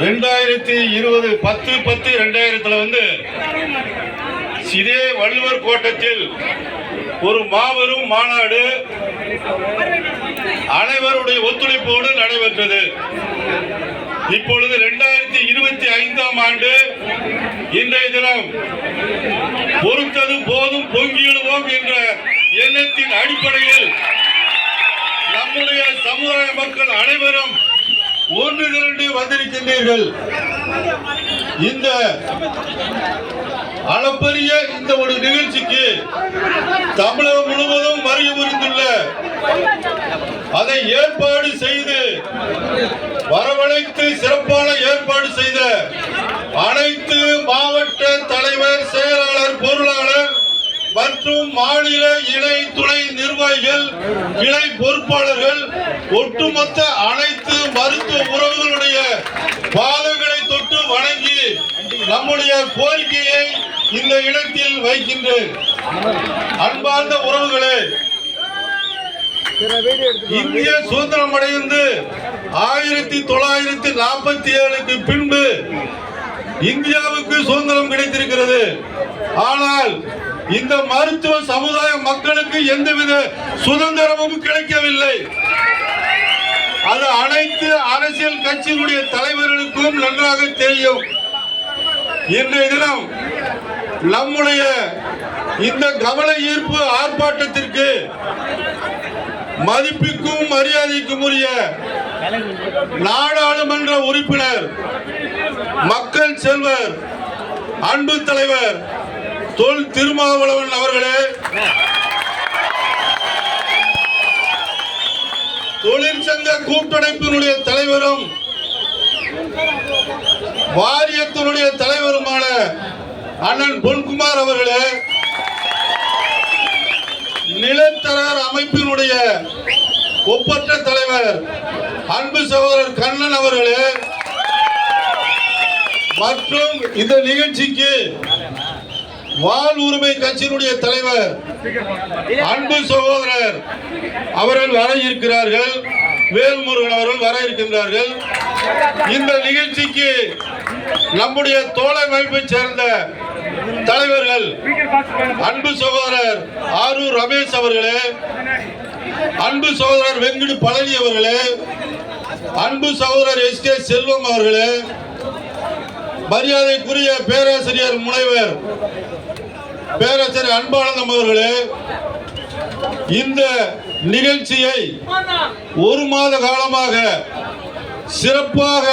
2020 10/10/2000 வந்து இதே வள்ளுவர் கோட்டத்தில் ஒரு மாபெரும் மாநாடு அனைவருடைய ஒத்துழைப்போடு நடைபெற்றது. இப்பொழுது 2025ஆம் ஆண்டு இன்றைய தினம் பொறுத்தது போதும் பொங்கிடுவோம் என்ற எண்ணத்தின் அடிப்படையில் நம்முடைய சமுதாய மக்கள் அனைவரும் ஒன்று திரண்டு வந்திருக்கின்றீர்கள். இந்த அளப்பரிய இந்த ஒரு நிகழ்ச்சிக்கு தமிழகம் முழுவதும் வருகை புரிந்துள்ள அதை ஏற்பாடு செய்து வரவழைத்து சிறப்பான ஏற்பாடு செய்த அனைத்து மாவட்ட தலைவர், செயலாளர், பொருளாளர் மற்றும் மாநில இணை துணை நிர்வாகிகள், கிளை பொறுப்பாளர்கள், ஒட்டுமொத்த அனைத்து மருத்துவ உறவுகளுடைய பாதங்களை தொட்டு வணங்கி நம்முடைய கோரிக்கையை இந்த இடத்தில் வைக்கின்றேன். அன்பார்ந்த உறவுகளே, இந்திய சுதந்திரம் அடைந்து 1947க்கு பின்பு இந்தியாவுக்கு சுதந்திரம் கிடைத்திருக்கிறது. ஆனால் இந்த மருத்துவ சமுதாய மக்களுக்கு எந்தவித சுதந்திரமும் கிடைக்கவில்லை. அது அனைத்து அரசியல் கட்சிகளுடைய தலைவர்களுக்கும் நன்றாக தெரியும். இன்றைய தினம் நம்முடைய இந்த கவன ஈர்ப்பு ஆர்ப்பாட்டத்திற்கு மதிப்புக்கும் மரியாதைக்கும் உரிய நாடாளுமன்ற உறுப்பினர், மக்கள் செல்வர், அன்பு தலைவர் தொல் திருமாவளவன் அவர்களே, தொழிற்சங்க கூட்டமைப்பினுடைய தலைவரும் வாரியத்தினுடைய தலைவருமான அண்ணன் பொன்குமார் அவர்களே, நிலத்தரகர் அமைப்பினுடைய ஒப்பற்ற தலைவர் அன்பு சகோதரர் கண்ணன் அவர்களே, மற்றும் இந்த நிகழ்ச்சிக்கு வாழ் உரிமை கட்சியினுடைய தலைவர் அன்பு சகோதரர் அவர்கள் வர இருக்கிறார்கள், வேல்முருகன் அவர்கள் வர இருக்கின்றார்கள். இந்த நிகழ்ச்சிக்கு நம்முடைய தோழமை அமைப்பை சேர்ந்த தலைவர்கள் அன்பு சகோதரர் ஆரூர் ரமேஷ் அவர்களே, அன்பு சகோதரர் வெங்கடு பழனி அவர்களே, அன்பு சகோதரர் எஸ்.கே. செல்வம் அவர்களே, மரியாதைக்குரிய பேராசிரியர் முனைவர் பேராசிரியர் அன்பானந்தம் அவர்களே, இந்த நிகழ்ச்சியை ஒரு மாத காலமாக சிறப்பாக